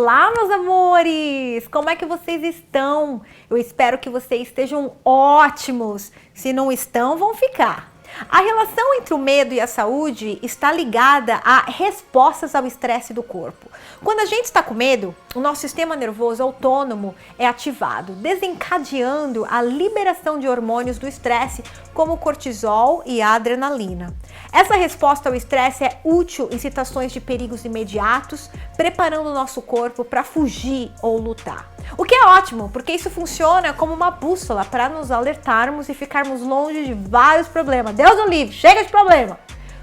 Olá, meus amores! Como é que vocês estão? Eu espero que vocês estejam ótimos. Se não estão, vão ficar. A relação entre o medo e a saúde está ligada a respostas ao estresse do corpo. Quando a gente está com medo, o nosso sistema nervoso autônomo é ativado, desencadeando a liberação de hormônios do estresse, como o cortisol e a adrenalina. Essa resposta ao estresse é útil em situações de perigos imediatos, preparando o nosso corpo para fugir ou lutar. O que é ótimo, porque isso funciona como uma bússola para nos alertarmos e ficarmos longe de vários problemas. Deus o livre, chega de problema!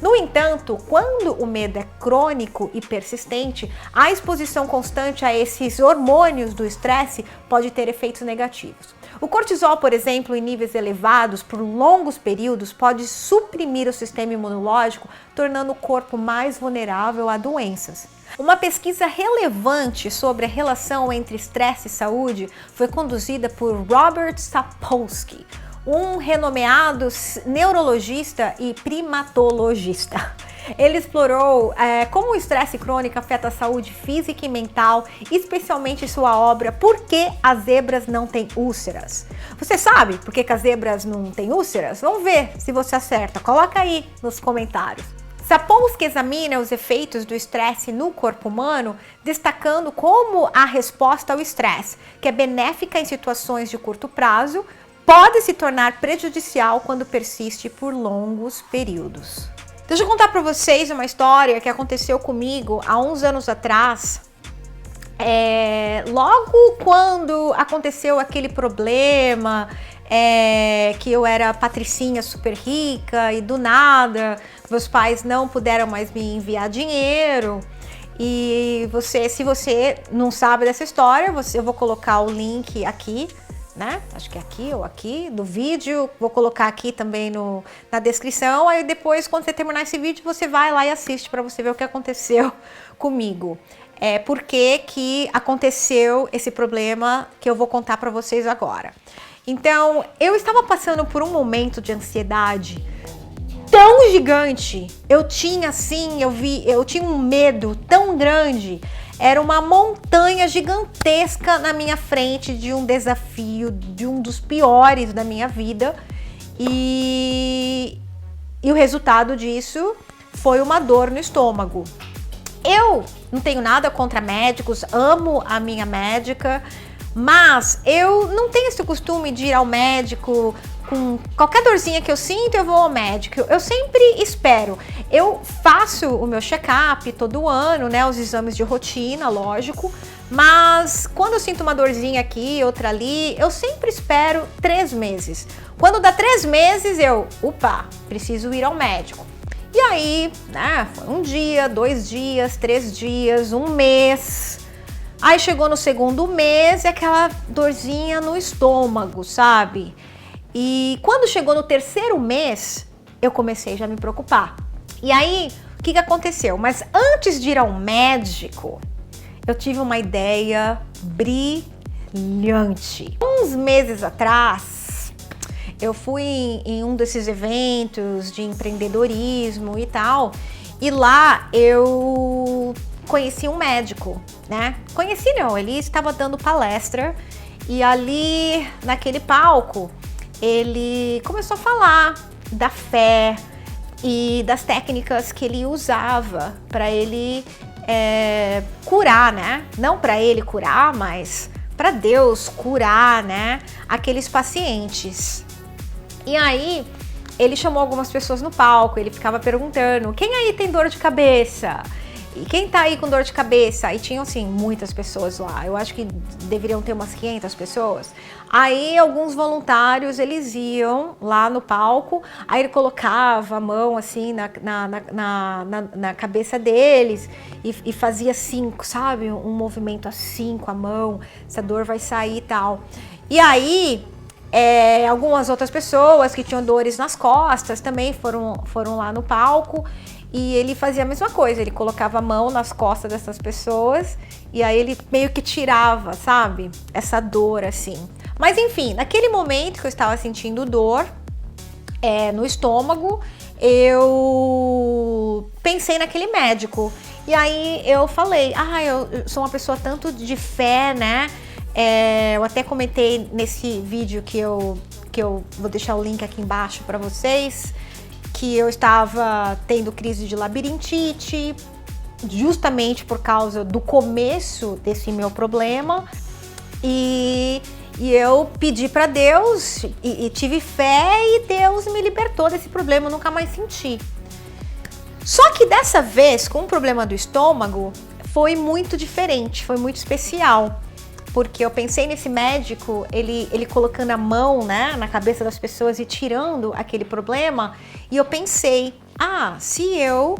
No entanto, quando o medo é crônico e persistente, a exposição constante a esses hormônios do estresse pode ter efeitos negativos. O cortisol, por exemplo, em níveis elevados por longos períodos, pode suprimir o sistema imunológico, tornando o corpo mais vulnerável a doenças. Uma pesquisa relevante sobre a relação entre estresse e saúde foi conduzida por Robert Sapolsky, um renomeado neurologista e primatologista. Ele explorou como o estresse crônico afeta a saúde física e mental, especialmente em sua obra Por que as zebras não têm úlceras? Você sabe por que as zebras não têm úlceras? Vamos ver se você acerta. Coloca aí nos comentários. Sapolsky examina os efeitos do estresse no corpo humano, destacando como a resposta ao estresse, que é benéfica em situações de curto prazo, pode se tornar prejudicial quando persiste por longos períodos. Deixa eu contar para vocês uma história que aconteceu comigo há uns anos atrás. Logo quando aconteceu aquele problema, que eu era patricinha super rica e do nada meus pais não puderam mais me enviar dinheiro. E se você não sabe dessa história, eu vou colocar o link aqui, né? Acho que é aqui ou aqui do vídeo, vou colocar aqui também na descrição. Aí depois, quando você terminar esse vídeo, você vai lá e assiste para você ver o que aconteceu comigo. Por que aconteceu esse problema que eu vou contar para vocês agora. Então, eu estava passando por um momento de ansiedade tão gigante. Eu tinha um medo tão grande. Era uma montanha gigantesca na minha frente de um desafio, de um dos piores da minha vida. E o resultado disso foi uma dor no estômago. Eu não tenho nada contra médicos, amo a minha médica, mas eu não tenho esse costume de ir ao médico. Com qualquer dorzinha que eu sinto, eu vou ao médico. Eu sempre espero. Eu faço o meu check-up todo ano, né? Os exames de rotina, lógico. Mas quando eu sinto uma dorzinha aqui, outra ali, eu sempre espero 3 meses. Quando dá 3 meses, preciso ir ao médico. E aí, né? Foi 1 dia, 2 dias, 3 dias, 1 mês. Aí chegou no 2º mês e aquela dorzinha no estômago, sabe? E quando chegou no 3º mês, eu comecei já a me preocupar. E aí, o que aconteceu? Mas antes de ir ao médico, eu tive uma ideia brilhante. Uns meses atrás, eu fui em um desses eventos de empreendedorismo e tal, e lá eu conheci um médico, né? Conheci não, ele estava dando palestra e ali naquele palco, ele começou a falar da fé e das técnicas que ele usava para ele curar, né? Não para ele curar, mas para Deus curar, né? Aqueles pacientes. E aí, ele chamou algumas pessoas no palco, ele ficava perguntando: quem aí tem dor de cabeça? E quem tá aí com dor de cabeça? E tinham, assim, muitas pessoas lá. Eu acho que deveriam ter umas 500 pessoas. Aí, alguns voluntários, eles iam lá no palco. Aí, ele colocava a mão, assim, na cabeça deles. E fazia assim, sabe? Um movimento assim com a mão. Essa dor vai sair e tal. E aí, algumas outras pessoas que tinham dores nas costas também foram lá no palco. E ele fazia a mesma coisa, ele colocava a mão nas costas dessas pessoas e aí ele meio que tirava, sabe? Essa dor assim. Mas enfim, naquele momento que eu estava sentindo dor no estômago, eu pensei naquele médico. E aí eu falei, eu sou uma pessoa tanto de fé, né? Eu até comentei nesse vídeo que eu vou deixar o link aqui embaixo para vocês, que eu estava tendo crise de labirintite, justamente por causa do começo desse meu problema. E eu pedi para Deus e tive fé e Deus me libertou desse problema, eu nunca mais senti. Só que dessa vez, com o problema do estômago, foi muito diferente, foi muito especial. Porque eu pensei nesse médico, ele colocando a mão, né, na cabeça das pessoas e tirando aquele problema. E eu pensei, se eu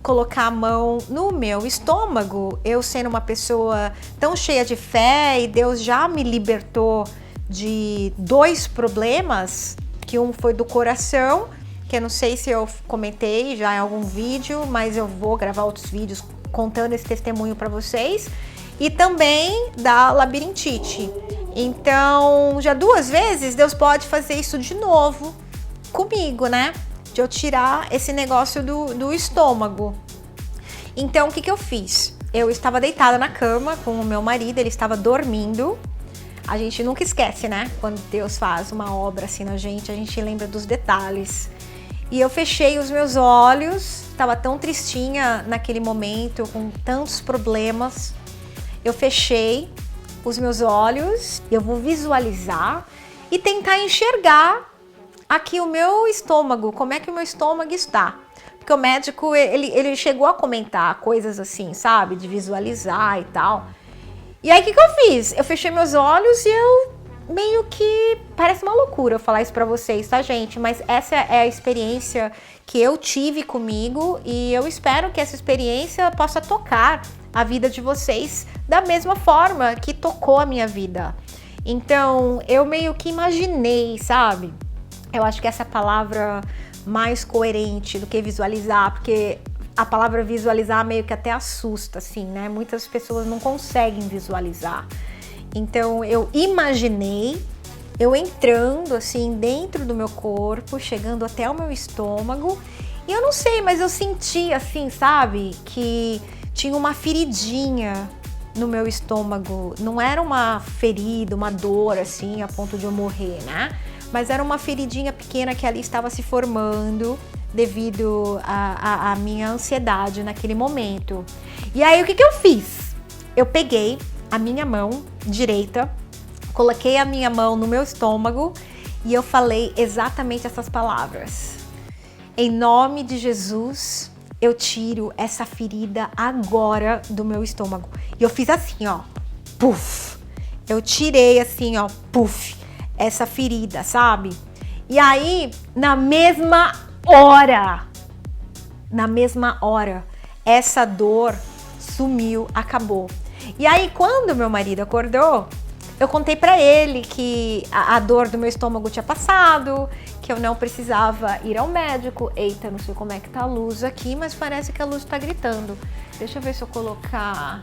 colocar a mão no meu estômago, eu sendo uma pessoa tão cheia de fé e Deus já me libertou de 2 problemas, que um foi do coração, que eu não sei se eu comentei já em algum vídeo, mas eu vou gravar outros vídeos contando esse testemunho para vocês, e também da labirintite. Então, já 2 vezes Deus pode fazer isso de novo comigo, né? De eu tirar esse negócio do estômago. Então, o que eu fiz? Eu estava deitada na cama com o meu marido, ele estava dormindo. A gente nunca esquece, né? Quando Deus faz uma obra assim na gente, a gente lembra dos detalhes. E eu fechei os meus olhos, estava tão tristinha naquele momento, com tantos problemas. Eu fechei os meus olhos, eu vou visualizar e tentar enxergar aqui o meu estômago, como é que o meu estômago está. Porque o médico, ele chegou a comentar coisas assim, sabe? De visualizar e tal. E aí, o que eu fiz? Eu fechei meus olhos e eu meio que... Parece uma loucura eu falar isso pra vocês, tá, gente? Mas essa é a experiência que eu tive comigo e eu espero que essa experiência possa tocar a vida de vocês da mesma forma que tocou a minha vida. Então, eu meio que imaginei, sabe? Eu acho que essa é a palavra mais coerente do que visualizar, porque a palavra visualizar meio que até assusta, assim, né? Muitas pessoas não conseguem visualizar. Então, eu imaginei eu entrando, assim, dentro do meu corpo, chegando até o meu estômago. E eu não sei, mas eu senti, assim, sabe? Que tinha uma feridinha no meu estômago. Não era uma ferida, uma dor, assim, a ponto de eu morrer, né? Mas era uma feridinha pequena que ali estava se formando devido à minha ansiedade naquele momento. E aí, o que eu fiz? Eu peguei a minha mão direita, coloquei a minha mão no meu estômago e eu falei exatamente essas palavras. Em nome de Jesus, eu tiro essa ferida agora do meu estômago. E eu fiz assim, ó, puf. Eu tirei assim, ó, puf, essa ferida, sabe? E aí, na mesma hora, essa dor sumiu, acabou. E aí, quando meu marido acordou, eu contei pra ele que a dor do meu estômago tinha passado, que eu não precisava ir ao médico. Eita, não sei como é que tá a luz aqui, mas parece que a luz tá gritando. Deixa eu ver se eu colocar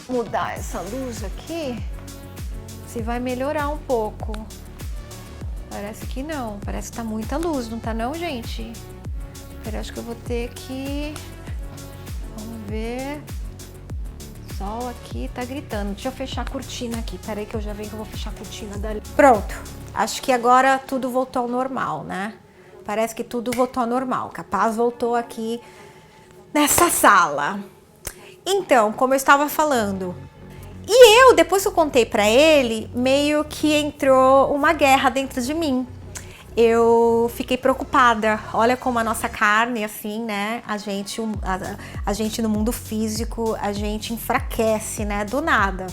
mudar essa luz aqui, se vai melhorar um pouco. Parece que não, parece que tá muita luz, não tá não, gente? Pera, acho que eu vou ter que... Vamos ver... O sol aqui tá gritando. Deixa eu fechar a cortina aqui. Pera aí que eu já venho que eu vou fechar a cortina dali. Pronto. Acho que agora tudo voltou ao normal, né? Parece que tudo voltou ao normal. Capaz voltou aqui nessa sala. Então, como eu estava falando... E eu, depois que eu contei pra ele, meio que entrou uma guerra dentro de mim. Eu fiquei preocupada. Olha como a nossa carne, assim, né? A gente no mundo físico, a gente enfraquece, né? Do nada.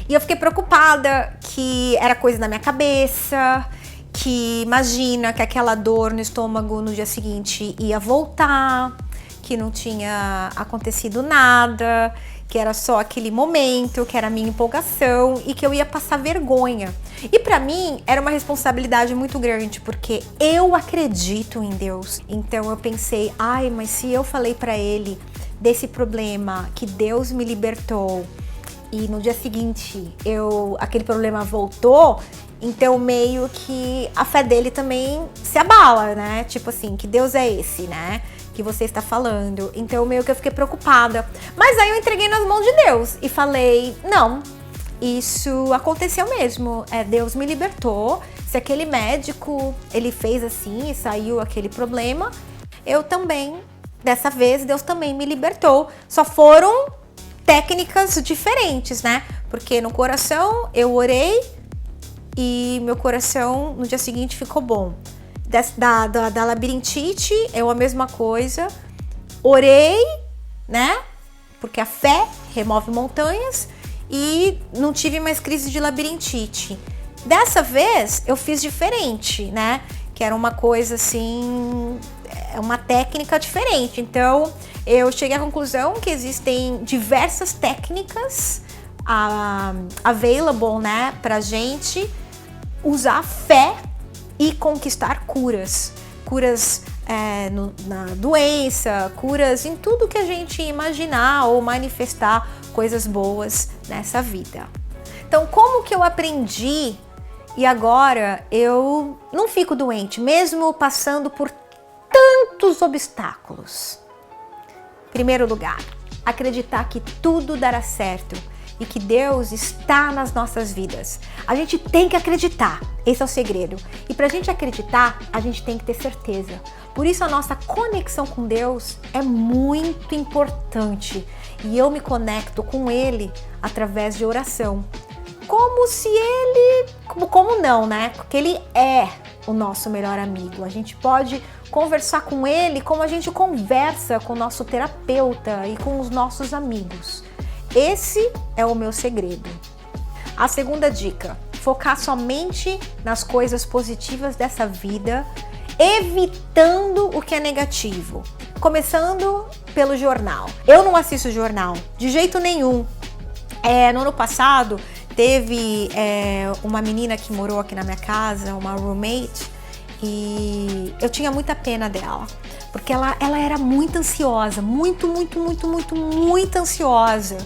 E eu fiquei preocupada que era coisa da minha cabeça, que imagina que aquela dor no estômago no dia seguinte ia voltar, que não tinha acontecido nada, que era só aquele momento, que era a minha empolgação e que eu ia passar vergonha. E pra mim era uma responsabilidade muito grande, porque eu acredito em Deus. Então eu pensei, mas se eu falei pra ele desse problema, que Deus me libertou, e no dia seguinte aquele problema voltou, então meio que a fé dele também se abala, né? Tipo assim, que Deus é esse, né? que você está falando. Então, meio que eu fiquei preocupada. Mas aí eu entreguei nas mãos de Deus e falei, não, isso aconteceu mesmo. Deus me libertou. Se aquele médico, ele fez assim e saiu aquele problema, eu também, dessa vez, Deus também me libertou. Só foram técnicas diferentes, né? Porque no coração eu orei e meu coração no dia seguinte ficou bom. Da labirintite, eu a mesma coisa. Orei, né? Porque a fé remove montanhas e não tive mais crise de labirintite. Dessa vez eu fiz diferente, né? Que era uma coisa assim, uma técnica diferente. Então eu cheguei à conclusão que existem diversas técnicas available, né? Pra gente usar a fé e conquistar curas. Curas na doença, curas em tudo que a gente imaginar ou manifestar coisas boas nessa vida. Então, como que eu aprendi e agora eu não fico doente, mesmo passando por tantos obstáculos? Em primeiro lugar, acreditar que tudo dará certo e que Deus está nas nossas vidas. A gente tem que acreditar, esse é o segredo. E pra gente acreditar, a gente tem que ter certeza. Por isso a nossa conexão com Deus é muito importante. E eu me conecto com Ele através de oração. Como se Ele... Como não, né? Porque Ele é o nosso melhor amigo. A gente pode conversar com Ele como a gente conversa com o nosso terapeuta e com os nossos amigos. Esse é o meu segredo. A segunda dica: focar somente nas coisas positivas dessa vida, evitando o que é negativo. Começando pelo jornal. Eu não assisto jornal, de jeito nenhum. No ano passado, teve uma menina que morou aqui na minha casa, uma roommate, e eu tinha muita pena dela. Porque ela era muito ansiosa, muito ansiosa.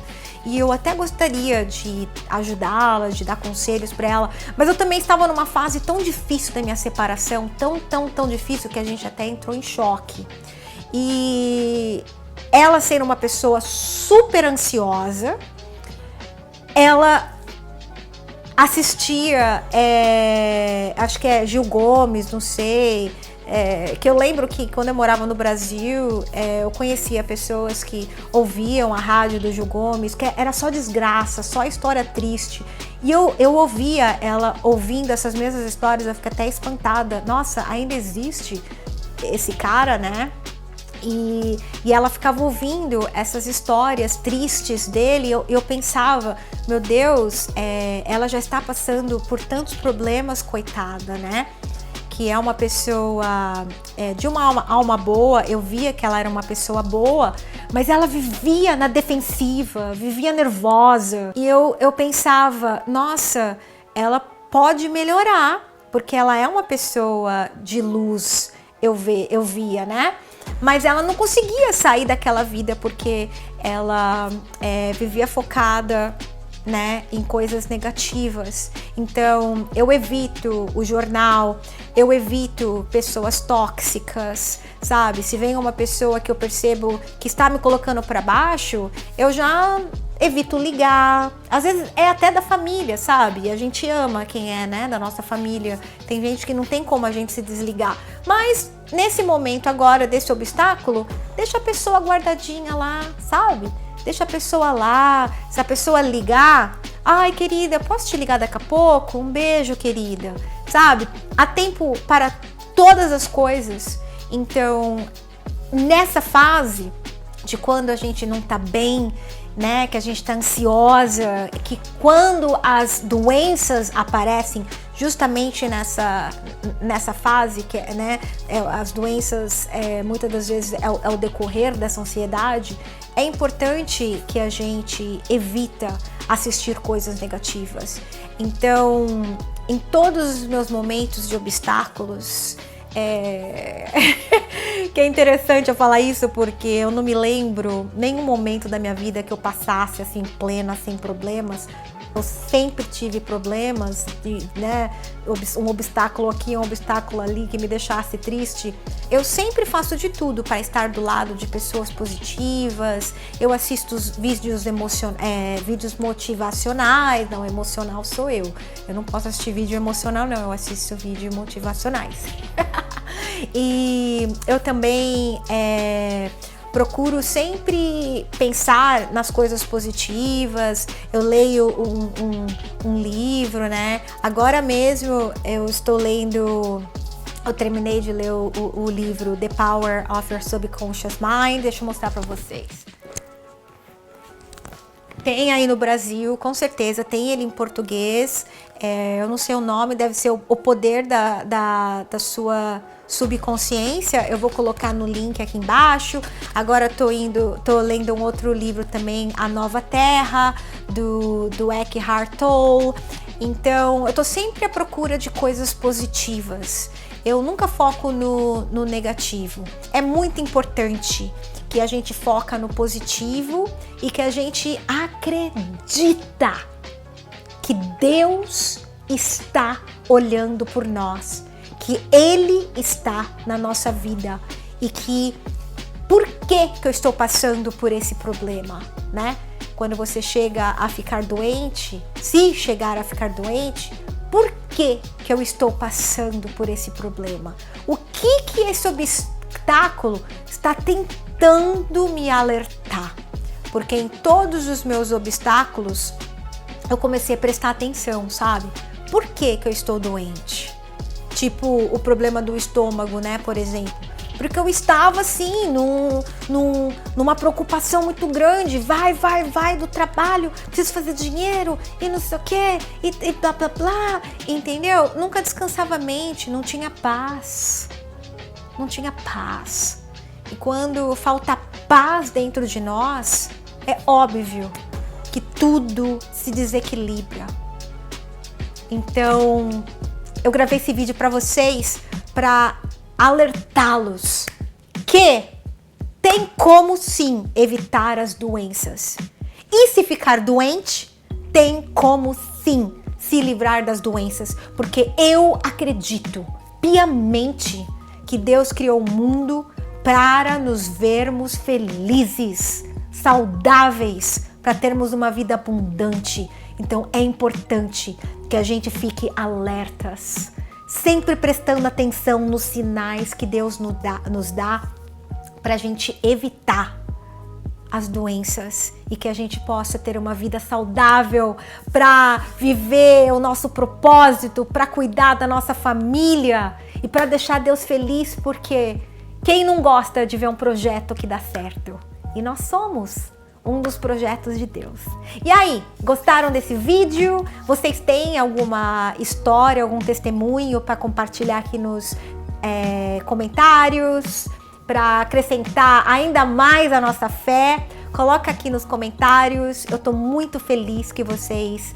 E eu até gostaria de ajudá-la, de dar conselhos para ela. Mas eu também estava numa fase tão difícil da minha separação, tão difícil, que a gente até entrou em choque. E ela sendo uma pessoa super ansiosa, ela assistia, acho que é Gil Gomes, não sei... que eu lembro que quando eu morava no Brasil, eu conhecia pessoas que ouviam a rádio do Gil Gomes, que era só desgraça, só história triste. E eu ouvia ela ouvindo essas mesmas histórias, eu fico até espantada. Nossa, ainda existe esse cara, né? E ela ficava ouvindo essas histórias tristes dele, e eu pensava, meu Deus, ela já está passando por tantos problemas, coitada, né? Que é uma pessoa de uma alma boa. Eu via que ela era uma pessoa boa, mas ela vivia na defensiva, vivia nervosa. E eu pensava, nossa, ela pode melhorar, porque ela é uma pessoa de luz, eu via, né? Mas ela não conseguia sair daquela vida, porque ela vivia focada, né, em coisas negativas. Então eu evito o jornal, eu evito pessoas tóxicas, sabe? Se vem uma pessoa que eu percebo que está me colocando para baixo, eu já evito ligar. Às vezes é até da família, sabe? A gente ama quem é, né, da nossa família. Tem gente que não tem como a gente se desligar. Mas nesse momento agora desse obstáculo, deixa a pessoa guardadinha lá, sabe? Deixa a pessoa lá. Se a pessoa ligar, ai, querida, posso te ligar daqui a pouco? Um beijo, querida. Sabe? Há tempo para todas as coisas. Então, nessa fase de quando a gente não tá bem, né, que a gente tá ansiosa, que quando as doenças aparecem justamente nessa fase, que né, as doenças muitas das vezes é o decorrer dessa ansiedade, é importante que a gente evita assistir coisas negativas. Então, em todos os meus momentos de obstáculos, que é interessante eu falar isso, porque eu não me lembro nenhum momento da minha vida que eu passasse assim plena, sem problemas. Eu sempre tive problemas, né, um obstáculo aqui, um obstáculo ali que me deixasse triste. Eu sempre faço de tudo para estar do lado de pessoas positivas. Eu assisto os vídeos, vídeos motivacionais. Não, emocional sou eu. Eu não posso assistir vídeo emocional, não. Eu assisto vídeos motivacionais. E eu também procuro sempre pensar nas coisas positivas. Eu leio um livro, né? Agora mesmo eu estou lendo, eu terminei de ler o livro The Power of Your Subconscious Mind. Deixa eu mostrar para vocês. Tem aí no Brasil, com certeza, tem ele em português. Eu não sei o nome, deve ser o poder da sua subconsciência. Eu vou colocar no link aqui embaixo. Agora tô lendo um outro livro também, A Nova Terra, do Eckhart Tolle. Então, eu tô sempre à procura de coisas positivas. Eu nunca foco no negativo. É muito importante que a gente foca no positivo e que a gente acredita que Deus está olhando por nós, que Ele está na nossa vida e que por que eu estou passando por esse problema, né? Quando você chega a ficar doente, se chegar a ficar doente, por que eu estou passando por esse problema? O que esse obstáculo está tentando me alertar? Porque em todos os meus obstáculos eu comecei a prestar atenção, sabe? Por que eu estou doente? Tipo o problema do estômago, né, por exemplo. Porque eu estava assim, numa preocupação muito grande. Vai do trabalho, preciso fazer dinheiro e não sei o que, e blá blá blá, entendeu? Nunca descansava a mente, não tinha paz. Não tinha paz. E quando falta paz dentro de nós, é óbvio que tudo se desequilibra. Então, eu gravei esse vídeo para vocês para alertá-los que tem como sim evitar as doenças. E se ficar doente, tem como sim se livrar das doenças, porque eu acredito piamente que Deus criou o mundo para nos vermos felizes, saudáveis, para termos uma vida abundante. Então é importante que a gente fique alertas, sempre prestando atenção nos sinais que Deus nos dá para a gente evitar as doenças e que a gente possa ter uma vida saudável para viver o nosso propósito, para cuidar da nossa família e para deixar Deus feliz, porque quem não gosta de ver um projeto que dá certo? E nós somos um dos projetos de Deus. E aí, gostaram desse vídeo? Vocês têm alguma história, algum testemunho para compartilhar aqui nos comentários, para acrescentar ainda mais a nossa fé? Coloca aqui nos comentários. Eu estou muito feliz que vocês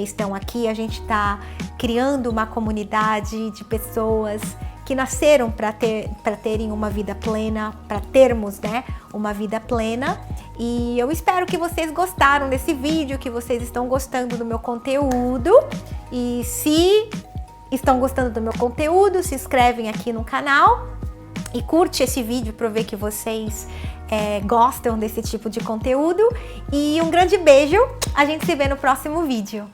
estão aqui. A gente está criando uma comunidade de pessoas que nasceram para terem uma vida plena, para termos, né, uma vida plena. E eu espero que vocês gostaram desse vídeo, que vocês estão gostando do meu conteúdo. E se estão gostando do meu conteúdo, se inscrevem aqui no canal e curte esse vídeo para ver que vocês gostam desse tipo de conteúdo. E um grande beijo, a gente se vê no próximo vídeo.